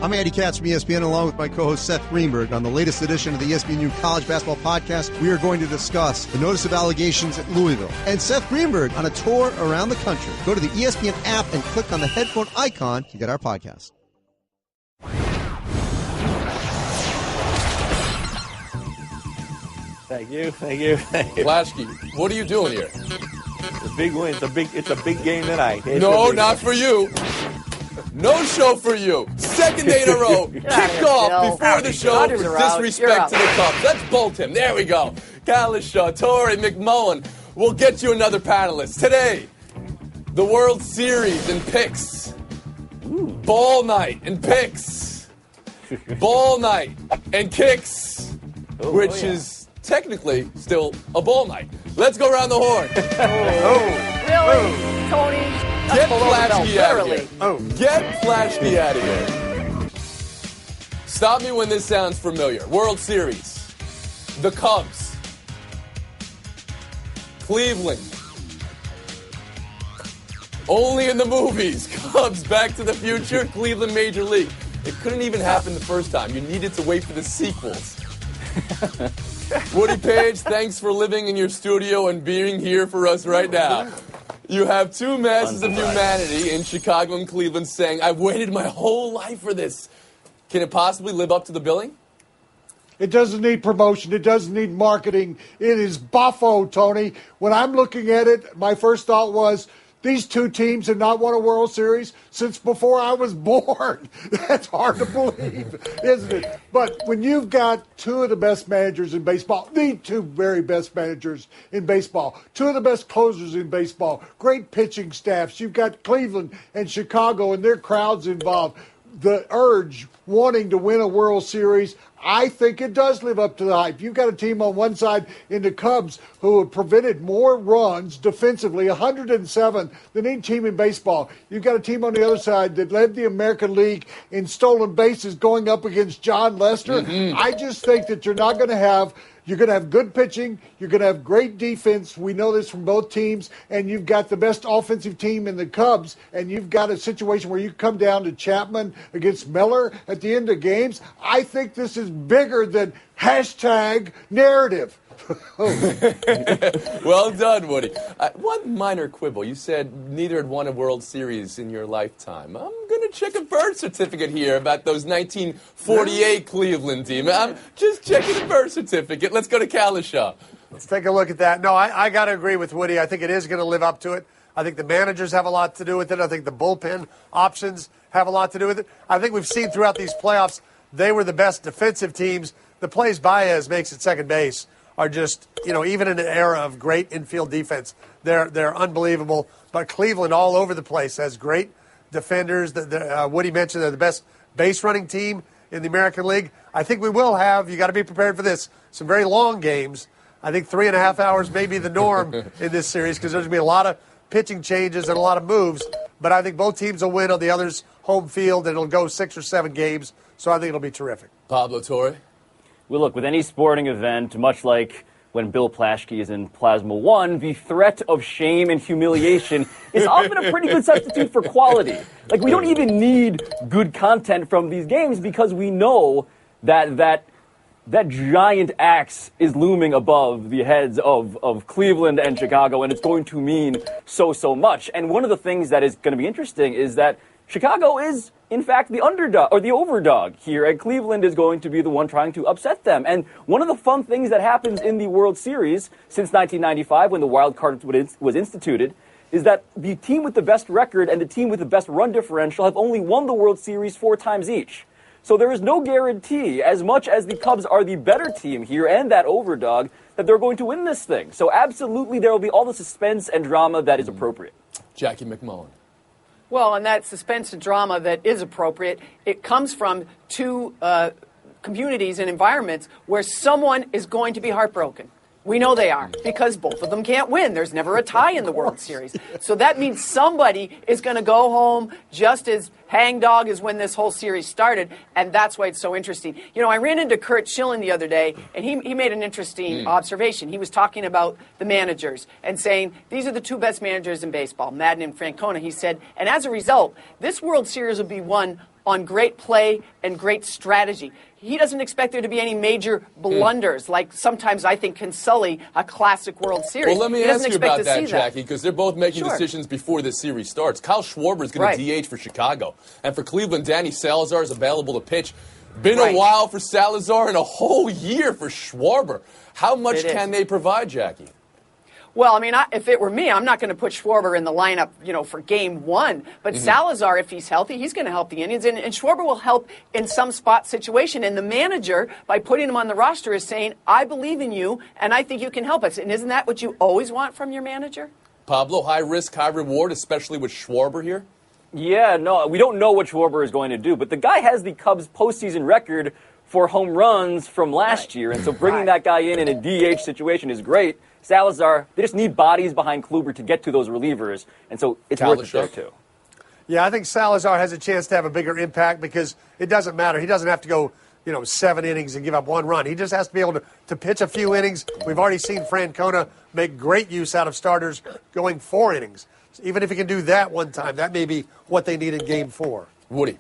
I'm Andy Katz from ESPN, along with my co-host Seth Greenberg. On the latest edition of the ESPNU College Basketball Podcast, we are going to discuss the notice of allegations at Louisville and Seth Greenberg on a tour around the country. Go to the ESPN app and click on the headphone icon to get our podcast. Thank you. Lasky, what are you doing here? It's a big win. It's a big game tonight. No, not for you. No show for you. Second day in a row. Kickoff before the show for disrespect to the Cubs. Let's bolt him. There we go. Kalishaw, Torrey, McMullen. We'll get you another panelist. Today, the World Series and picks. Ball night and picks. Ball night and kicks. Which is technically still a ball night. Let's go around the horn. Really? Tony? Get Flashkey out of here. Get Flashkey out of here. Stop me when this sounds familiar. World Series. The Cubs. Cleveland. Only in the movies. Cubs, Back to the Future, Cleveland Major League. It couldn't even happen the first time. You needed to wait for the sequels. Woody Page, thanks for living in your studio and being here for us right now. You have two masses of humanity in Chicago and Cleveland saying, I've waited my whole life for this. Can it possibly live up to the billing? It doesn't need promotion. It doesn't need marketing. It is buffo, Tony. When I'm looking at it, my first thought was, these two teams have not won a World Series since before I was born. That's hard to believe, isn't it? But when you've got two of the best managers in baseball, the two very best managers in baseball, two of the best closers in baseball, great pitching staffs, you've got Cleveland and Chicago and their crowds involved, the urge wanting to win a World Series, I think it does live up to the hype. You've got a team on one side in the Cubs who have prevented more runs defensively, 107, than any team in baseball. You've got a team on the other side that led the American League in stolen bases going up against John Lester. I just think that you're going to have good pitching. You're going to have great defense. We know this from both teams. And you've got the best offensive team in the Cubs. And you've got a situation where you come down to Chapman against Miller at the end of games. I think this is bigger than #narrative. Well done, Woody. One minor quibble. You said neither had won a World Series in your lifetime. I'm going to check a birth certificate here about those 1948 Cleveland team. I'm just checking the birth certificate. Let's go to Kalishaw. Let's take a look at that. No, I got to agree with Woody. I think it is going to live up to it. I think the managers have a lot to do with it. I think the bullpen options have a lot to do with it. I think we've seen throughout these playoffs, they were the best defensive teams. The plays Baez makes at second base are just, even in an era of great infield defense, they're unbelievable. But Cleveland all over the place has great defenders. Woody mentioned they're the best base running team in the American League. I think we will have, you got to be prepared for this, some very long games. I think 3.5 hours may be the norm in this series because there's going to be a lot of pitching changes and a lot of moves. But I think both teams will win on the other's home field, and it'll go 6 or 7 games. So I think it'll be terrific. Pablo Torre? Well, look, with any sporting event, much like when Bill Plaschke is in Plasma One, the threat of shame and humiliation is often a pretty good substitute for quality. Like, we don't even need good content from these games because we know that giant axe is looming above the heads of Cleveland and Chicago, and it's going to mean so much. And one of the things that is going to be interesting is that Chicago is, in fact, the underdog or the overdog here, and Cleveland is going to be the one trying to upset them. And one of the fun things that happens in the World Series since 1995, when the wild card was instituted, is that the team with the best record and the team with the best run differential have only won the World Series 4 times each. So there is no guarantee, as much as the Cubs are the better team here and that overdog, that they're going to win this thing. So absolutely there will be all the suspense and drama that is appropriate. Jackie McMullen. Well, and that suspense and drama that is appropriate, it comes from two communities and environments where someone is going to be heartbroken. We know they are, because both of them can't win. There's never a tie in the World Series. So that means somebody is going to go home just as hangdog as when this whole series started, and that's why it's so interesting. You know, I ran into Curt Schilling the other day, and he made an interesting observation. He was talking about the managers and saying, these are the two best managers in baseball, Madden and Francona. He said, and as a result, this World Series will be won on great play and great strategy. He doesn't expect there to be any major blunders, like sometimes I think can sully a classic World Series. Well, let me ask you about that, Jackie, because they're both making decisions before this series starts. Kyle Schwarber is going to DH for Chicago. And for Cleveland, Danny Salazar is available to pitch. Been a while for Salazar and a whole year for Schwarber. How much can they provide, Jackie? Well, I mean, if it were me, I'm not going to put Schwarber in the lineup, for Game 1. But Salazar, if he's healthy, he's going to help the Indians. And Schwarber will help in some spot situation. And the manager, by putting him on the roster, is saying, I believe in you, and I think you can help us. And isn't that what you always want from your manager? Pablo, high risk, high reward, especially with Schwarber here? Yeah, no, we don't know what Schwarber is going to do. But the guy has the Cubs' postseason record for home runs from last year. And so bringing that guy in a DH situation is great. Salazar, they just need bodies behind Kluber to get to those relievers, and so it's worth it there, too. Yeah, I think Salazar has a chance to have a bigger impact because it doesn't matter. He doesn't have to go, 7 innings and give up 1 run. He just has to be able to pitch a few innings. We've already seen Francona make great use out of starters going 4 innings. So even if he can do that one time, that may be what they need in Game 4. Woody.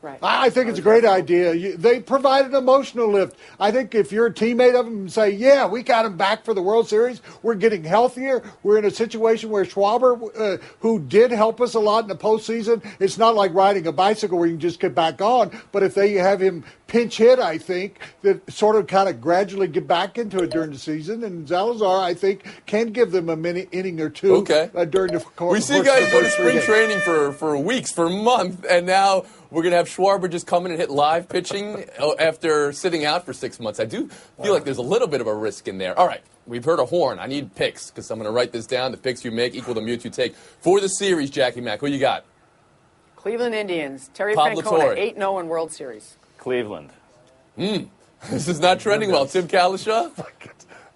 Right. I think it's a great idea. They provide an emotional lift. I think if you're a teammate of them and say, yeah, we got him back for the World Series, we're getting healthier. We're in a situation where Schwarber, who did help us a lot in the postseason, it's not like riding a bicycle where you can just get back on. But if they have him pinch hit, I think, that sort of kind of gradually get back into it during the season. And Salazar, I think, can give them a inning or two during the course. We see guys go to spring training for weeks, for a month, and now we're going to have Schwarber just come in and hit live pitching after sitting out for 6 months. I do feel like there's a little bit of a risk in there. All right, we've heard a horn. I need picks because I'm going to write this down. The picks you make equal the mute you take. For the series, Jackie Mack, who you got? Cleveland Indians. Terry Pablo Francona, 8-0 in World Series. Cleveland. This is not trending well. Tim Kalishaw?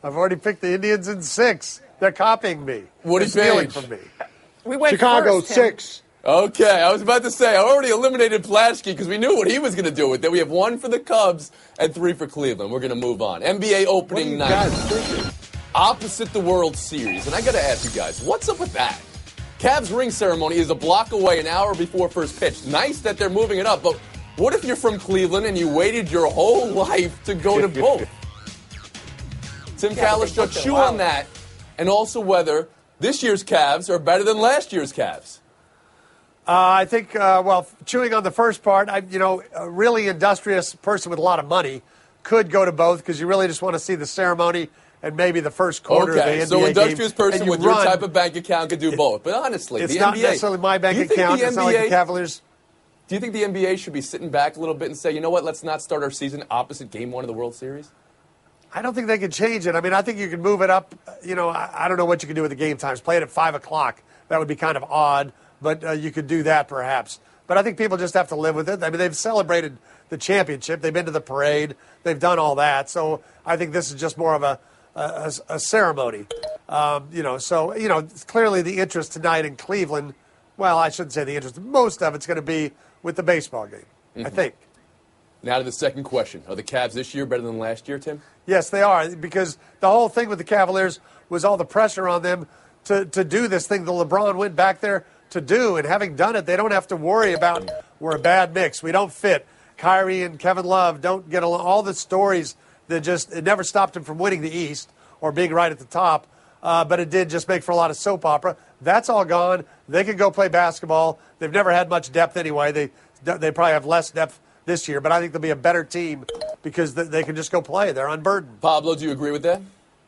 I've already picked the Indians in 6. They're copying me. Woody stealing Page. from me. We went Chicago, first, Tim. 6. Okay, I was about to say, I already eliminated Plaschke because we knew what he was going to do with it. We have 1 for the Cubs and 3 for Cleveland. We're going to move on. NBA opening night. Opposite the World Series. And I got to ask you guys, what's up with that? Cavs ring ceremony is a block away, an hour before first pitch. Nice that they're moving it up, but what if you're from Cleveland and you waited your whole life to go to both? Tim Kalishaw, chew on that, and also whether this year's Cavs are better than last year's Cavs. I think, chewing on the first part, a really industrious person with a lot of money could go to both because you really just want to see the ceremony and maybe the first quarter of the NBA game. So industrious person with your type of bank account could do both. But honestly, it's the not NBA, necessarily my bank account. It's not like the Cavaliers. Do you think the NBA should be sitting back a little bit and say, you know what, let's not start our season opposite Game 1 of the World Series? I don't think they could change it. I mean, I think you can move it up. I don't know what you can do with the game times. Play it at 5 o'clock. That would be kind of odd. But you could do that perhaps. But I think people just have to live with it. I mean, they've celebrated the championship. They've been to the parade. They've done all that. So I think this is just more of a ceremony. Clearly the interest tonight in Cleveland, well, I shouldn't say the interest. Most of it's going to be with the baseball game, I think. Now to the second question. Are the Cavs this year better than last year, Tim? Yes, they are. Because the whole thing with the Cavaliers was all the pressure on them to do this thing that LeBron went back there to do, and having done it, they don't have to worry about we're a bad mix. We don't fit. Kyrie and Kevin Love don't get along. All the stories that it never stopped them from winning the East or being right at the top, but it did just make for a lot of soap opera. That's all gone. They can go play basketball. They've never had much depth anyway. They probably have less depth this year, but I think they'll be a better team because they can just go play. They're unburdened. Pablo, do you agree with that?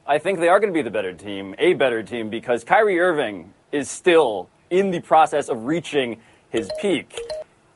I think they are going to be the better team, a better team, because Kyrie Irving is still in the process of reaching his peak.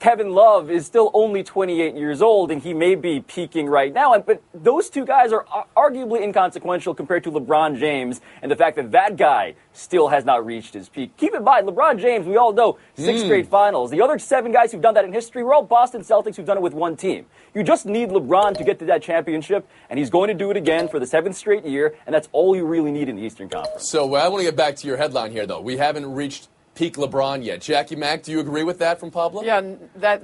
Kevin Love is still only 28 years old, and he may be peaking right now. But those two guys are arguably inconsequential compared to LeBron James and the fact that that guy still has not reached his peak. Keep in mind, LeBron James, we all know, 6 straight finals. The other 7 guys who've done that in history were all Boston Celtics who've done it with one team. You just need LeBron to get to that championship, and he's going to do it again for the 7th straight year, and that's all you really need in the Eastern Conference. So I want to get back to your headline here, though. We haven't reached peak LeBron yet. Jackie Mack, do you agree with that from Pablo? Yeah,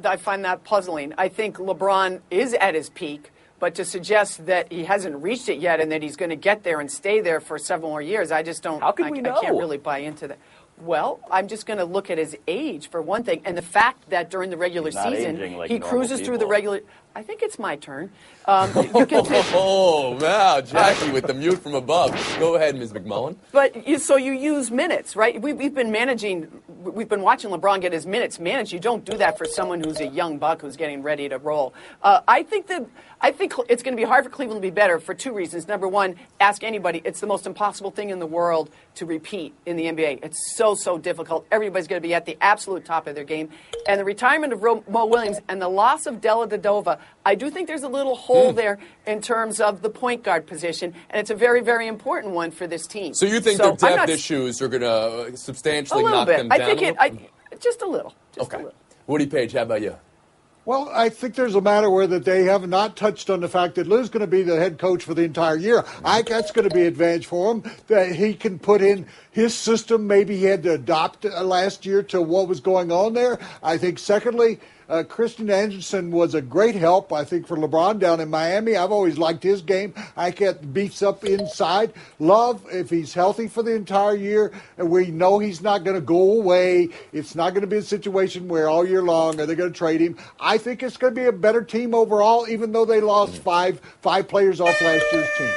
I find that puzzling. I think LeBron is at his peak, but to suggest that he hasn't reached it yet and that he's going to get there and stay there for several more years, I just don't. How can we know? I can't really buy into that. Well, I'm just going to look at his age for one thing, and the fact that during the regular season he cruises through the regular. I think it's my turn. Oh, wow, Jackie with the mute from above. Go ahead, Ms. McMullen. But so you use minutes, right? We've been watching LeBron get his minutes managed. You don't do that for someone who's a young buck who's getting ready to roll. I think it's going to be hard for Cleveland to be better for two reasons. Number one, ask anybody. It's the most impossible thing in the world to repeat in the NBA. It's so difficult. Everybody's going to be at the absolute top of their game. And the retirement of Mo Williams and the loss of Della Vedova, I do think there's a little hole there in terms of the point guard position, and it's a very, very important one for this team. So you think their depth issues are going to substantially knock them down? Just a little. Okay. Woody Page, how about you? Well, I think there's a matter where that they have not touched on the fact that Lou's going to be the head coach for the entire year. I think that's going to be an advantage for him, that he can put in his system. Maybe he had to adopt last year to what was going on there. I think, secondly, Christian Anderson was a great help, I think, for LeBron down in Miami. I've always liked his game. I get beats up inside. Love, if he's healthy for the entire year, and we know he's not going to go away. It's not going to be a situation where all year long are they going to trade him. I think it's going to be a better team overall, even though they lost five players off last year's team.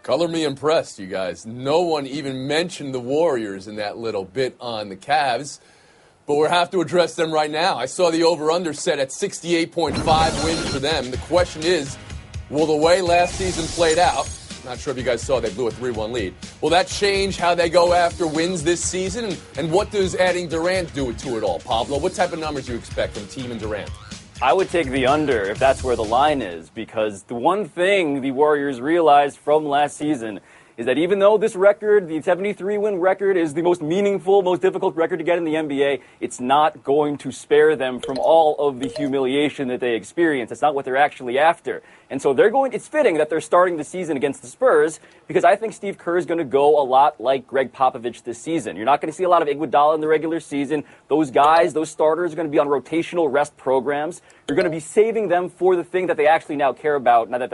Color me impressed, you guys. No one even mentioned the Warriors in that little bit on the Cavs. But we'll have to address them right now. I saw the over-under set at 68.5 wins for them. The question is, will the way last season played out, not sure if you guys saw they blew a 3-1 lead, will that change how they go after wins this season? And what does adding Durant do to it all? Pablo, what type of numbers do you expect from Team and Durant? I would take the under if that's where the line is, because the one thing the Warriors realized from last season is that even though this record, the 73-win record, is the most meaningful, most difficult record to get in the NBA, it's not going to spare them from all of the humiliation that they experience. It's not what they're actually after. And so it's fitting that they're starting the season against the Spurs, because I think Steve Kerr is going to go a lot like Greg Popovich this season. You're not going to see a lot of Iguodala in the regular season. Those guys, those starters, are going to be on rotational rest programs. You're going to be saving them for the thing that they actually now care about, now that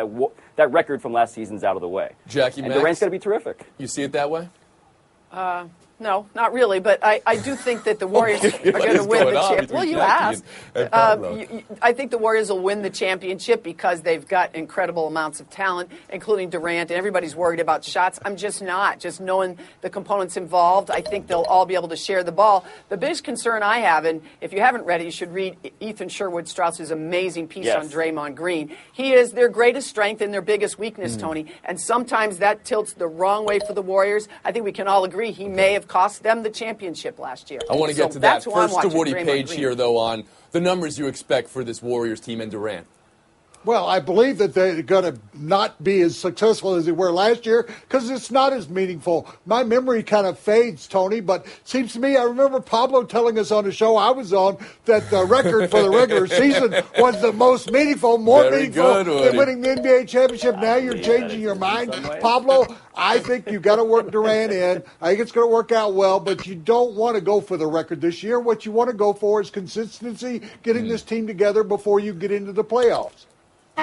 that record from last season's out of the way. Jackie Max, Durant's going to be terrific. You see it that way? No, not really, but I do think that the Warriors are going to win the championship. Well, you asked. I think the Warriors will win the championship because they've got incredible amounts of talent, including Durant, and everybody's worried about shots. I'm just not. Just knowing the components involved, I think they'll all be able to share the ball. The biggest concern I have, and if you haven't read it, you should read Ethan Sherwood-Strauss's amazing piece on Draymond Green. He is their greatest strength and their biggest weakness, Tony, and sometimes that tilts the wrong way for the Warriors. I think we can all agree he may have cost them the championship last year. I want to get to that. First to Woody Page here, though, on the numbers you expect for this Warriors team and Durant. Well, I believe that they're going to not be as successful as they were last year because it's not as meaningful. My memory kind of fades, Tony, but it seems to me, I remember Pablo telling us on the show I was on that the record for the regular season was the most meaningful, more meaningful than winning the NBA championship. Now you're changing your mind. Pablo, I think you've got to work Durant in. I think it's going to work out well, but you don't want to go for the record this year. What you want to go for is consistency, getting this team together before you get into the playoffs.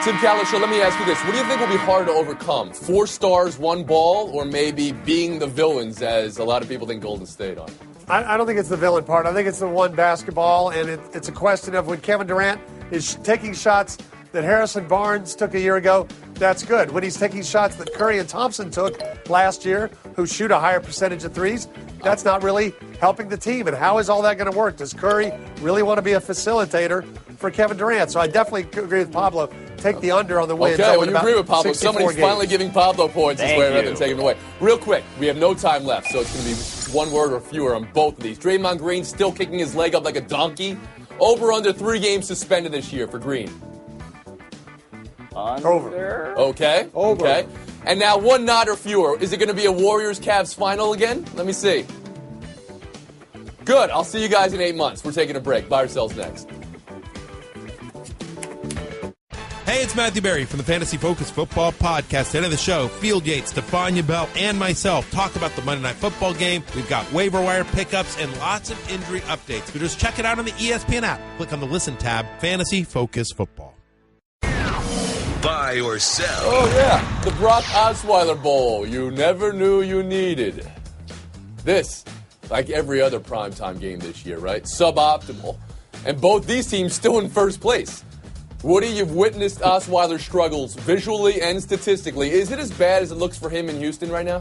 Tim Cowlishaw, let me ask you this. What do you think will be hard to overcome? 4 stars, 1 ball, or maybe being the villains, as a lot of people think Golden State are? I don't think it's the villain part. I think it's the one basketball, and it's a question of when Kevin Durant is taking shots that Harrison Barnes took a year ago, that's good. When he's taking shots that Curry and Thompson took last year, who shoot a higher percentage of threes, that's not really helping the team. And how is all that going to work? Does Curry really want to be a facilitator for Kevin Durant? So I definitely agree with Pablo. Take the under on the wins. Okay, well, you agree with Pablo. Somebody's finally giving Pablo points this way rather than taking them away. Real quick, we have no time left, so it's going to be one word or fewer on both of these. Draymond Green still kicking his leg up like a donkey. Over under 3 games suspended this year for Green. Over. Okay. Over. Okay. And now 1 nod or fewer. Is it going to be a Warriors-Cavs final again? Let me see. Good. I'll see you guys in 8 months. We're taking a break. Buy ourselves next. Hey, it's Matthew Berry from the Fantasy Focus Football Podcast. End of the show, Field Yates, Stephania Bell, and myself talk about the Monday Night Football game. We've got waiver wire pickups and lots of injury updates. But just check it out on the ESPN app. Click on the Listen tab, Fantasy Focus Football. Buy or sell. Oh, yeah. The Brock Osweiler Bowl you never knew you needed. This like every other primetime game this year, right? Suboptimal. And both these teams still in first place. Woody, you've witnessed Osweiler's struggles visually and statistically. Is it as bad as it looks for him in Houston right now?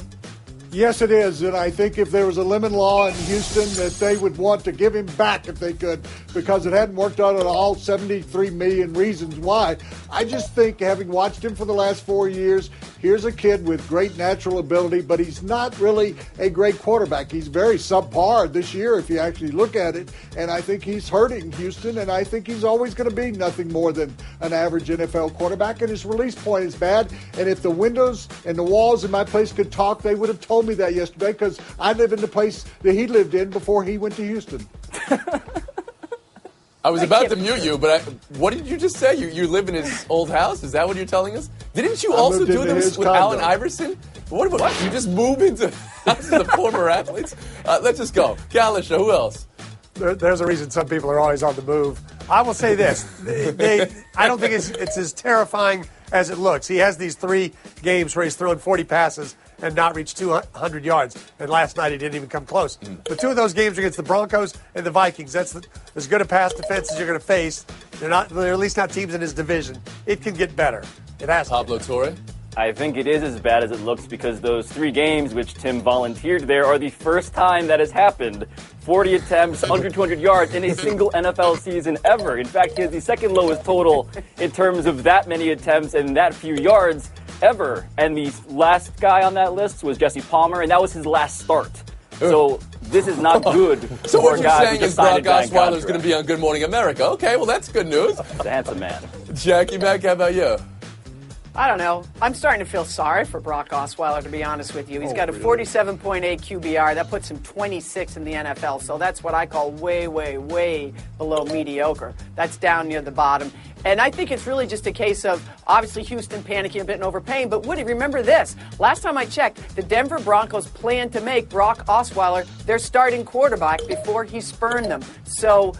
Yes, it is, and I think if there was a lemon law in Houston that they would want to give him back if they could, because it hadn't worked out at all, 73 million reasons why. I just think, having watched him for the last 4 years, here's a kid with great natural ability, but he's not really a great quarterback. He's very subpar this year if you actually look at it, and I think he's hurting Houston, and I think he's always going to be nothing more than an average NFL quarterback, and his release point is bad, and if the windows and the walls in my place could talk, they would have told me that yesterday, because I live in the place that he lived in before he went to Houston. I was about to mute you, but what did you just say? You live in his old house? Is that what you're telling us? Didn't you also do this with Allen Iverson? What about you just move into houses of former athletes? Let's just go. Kalisha, who else? There's a reason some people are always on the move. I will say this. I don't think it's as terrifying as it looks. He has these 3 games where he's thrown 40 passes and not reached 200 yards. And last night he didn't even come close. The 2 of those games are against the Broncos and the Vikings. That's as good a pass defense as you're going to face. They're at least not teams in his division. It can get better. It has to. Pablo Torre? I think it is as bad as it looks because those 3 games, which Tim volunteered there, are the first time that has happened. 40 attempts, under 200 yards in a single NFL season ever. In fact, he has the second lowest total in terms of that many attempts and that few yards ever. And the last guy on that list was Jesse Palmer, and that was his last start. So this is not good. So what you're saying is Brock Osweiler is going to be on Good Morning America. Okay, well, that's good news. He's a handsome man. Jackie Mack, how about you? I don't know. I'm starting to feel sorry for Brock Osweiler, to be honest with you. He's got a 47.8 QBR. That puts him 26 in the NFL. So that's what I call way, way, way below mediocre. That's down near the bottom. And I think it's really just a case of, obviously, Houston panicking a bit and overpaying. But, Woody, remember this. Last time I checked, the Denver Broncos planned to make Brock Osweiler their starting quarterback before he spurned them. So,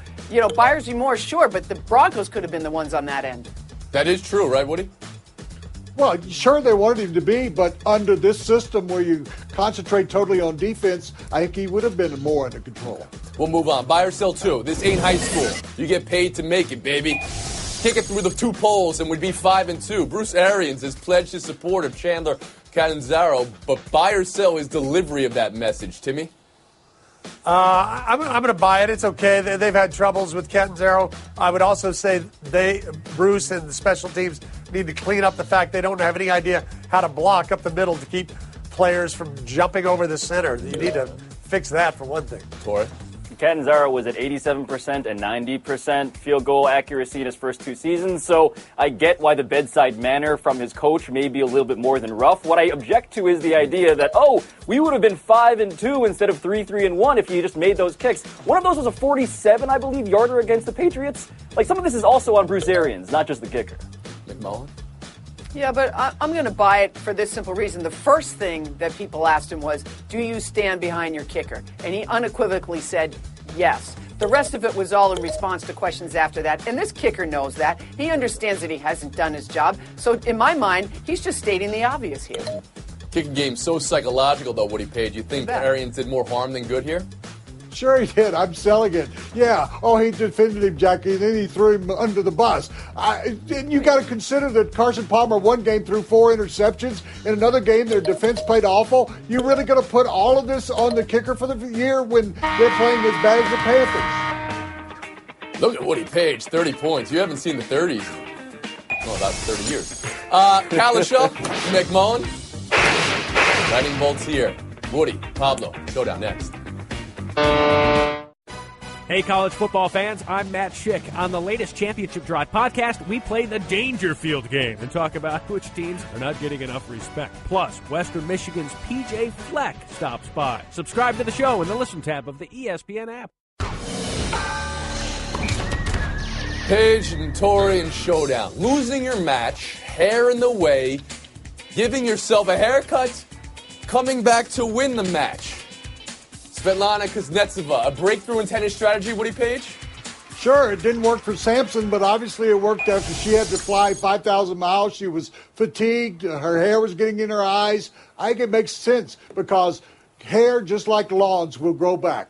buyer's remorse, sure, but the Broncos could have been the ones on that end. That is true, right, Woody? Well, sure they wanted him to be, but under this system where you concentrate totally on defense, I think he would have been more under control. We'll move on. Buy or sell 2. This ain't high school. You get paid to make it, baby. Kick it through the 2 polls and we'd be 5-2. Bruce Arians has pledged his support of Chandler Catanzaro, but buy or sell his delivery of that message. Timmy? I'm going to buy it. It's okay. They've had troubles with Catanzaro. I would also say Bruce and the special teams need to clean up the fact they don't have any idea how to block up the middle to keep players from jumping over the center. You need to fix that for one thing. Torrey? Catanzaro was at 87% and 90% field goal accuracy in his first 2 seasons, so I get why the bedside manner from his coach may be a little bit more than rough. What I object to is the idea that, we would have been 5-2 instead of 3-1 if he just made those kicks. One of those was a 47, I believe, yarder against the Patriots. Some of this is also on Bruce Arians, not just the kicker. McMullen? Yeah, but I'm going to buy it for this simple reason. The first thing that people asked him was, do you stand behind your kicker? And he unequivocally said yes. The rest of it was all in response to questions after that. And this kicker knows that. He understands that he hasn't done his job. So in my mind, he's just stating the obvious here. Kicking game so psychological, though, Woody Page. You think Arians did more harm than good here? Sure he did. I'm selling it. Yeah. He defended him, Jackie, and then he threw him under the bus. You got to consider that Carson Palmer one game threw 4 interceptions. In another game, their defense played awful. You really going to put all of this on the kicker for the year when they're playing as bad as the Panthers? Look at Woody Page, 30 points. You haven't seen the 30s. About 30 years. Kalisha, McMullen. Lightning bolts here. Woody, Pablo, showdown next. Hey, college football fans, I'm Matt Schick. On the latest Championship Drive podcast, we play the Dangerfield game and talk about which teams are not getting enough respect. Plus, Western Michigan's PJ Fleck stops by. Subscribe to the show in the Listen tab of the ESPN app. Page and Torrey and showdown. Losing your match, hair in the way, giving yourself a haircut, coming back to win the match. Svetlana Kuznetsova, a breakthrough in tennis strategy, Woody Page? Sure, it didn't work for Sampson, but obviously it worked after she had to fly 5,000 miles. She was fatigued. Her hair was getting in her eyes. I think it makes sense because hair, just like lawns, will grow back.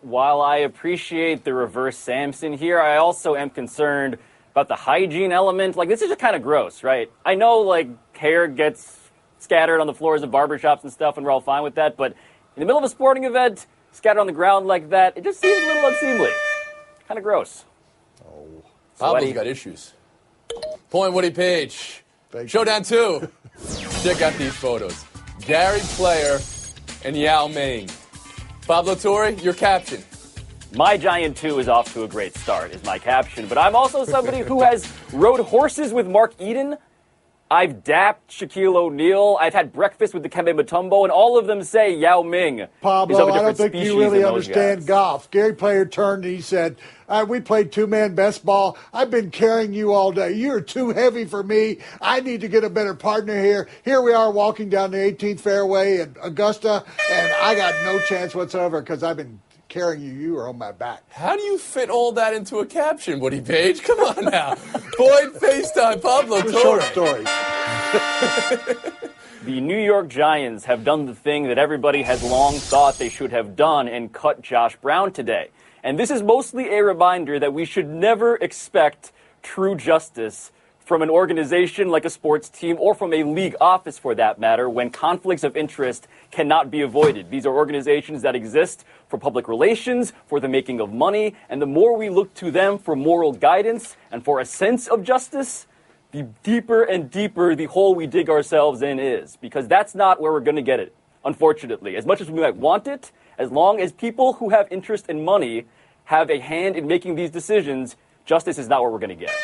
While I appreciate the reverse Samson here, I also am concerned about the hygiene element. Like, this is just kind of gross, right? I know, like, hair gets scattered on the floors of barbershops and stuff, and we're all fine with that, but in the middle of a sporting event, scattered on the ground like that, it just seems a little unseemly. Kind of gross. Oh. Pablo's got issues. Point Woody Page. Showdown 2. Check out these photos. Gary Player and Yao Ming. Pablo Torre, your caption. My Giant 2 is off to a great start, is my caption. But I'm also somebody who has rode horses with Mark Eden. I've dapped Shaquille O'Neal. I've had breakfast with Dikembe Mutombo, and all of them say Yao Ming. Pablo, I don't think you really understand golf. Gary Player turned and he said, we played two-man best ball. I've been carrying you all day. You're too heavy for me. I need to get a better partner here. Here we are walking down the 18th fairway at Augusta, and I got no chance whatsoever because I've been carrying you. You are on my back. How do you fit all that into a caption, Woody Page? Come on now. Boyd FaceTime, Pablo Torre. Short story. The New York Giants have done the thing that everybody has long thought they should have done and cut Josh Brown today. And this is mostly a reminder that we should never expect true justice from an organization like a sports team or from a league office for that matter when conflicts of interest cannot be avoided. These are organizations that exist for public relations, for the making of money, and the more we look to them for moral guidance and for a sense of justice, the deeper and deeper the hole we dig ourselves in is, because that's not where we're going to get it, unfortunately. As much as we might want it, as long as people who have interest in money have a hand in making these decisions, justice is not what we're going to get.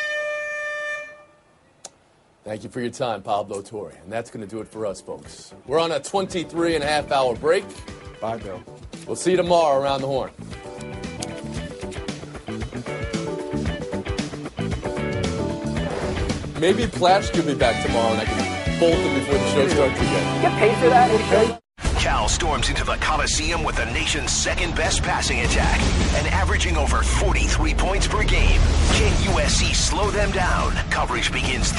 Thank you for your time, Pablo Torre. And that's going to do it for us, folks. We're on a 23-and-a-half-hour break. Bye, Bill. We'll see you tomorrow around the horn. Maybe Plash will be back tomorrow and I can bolt him before the show starts again. Get paid for that? Cal storms into the Coliseum with the nation's second-best passing attack and averaging over 43 points per game. Can USC slow them down? Coverage begins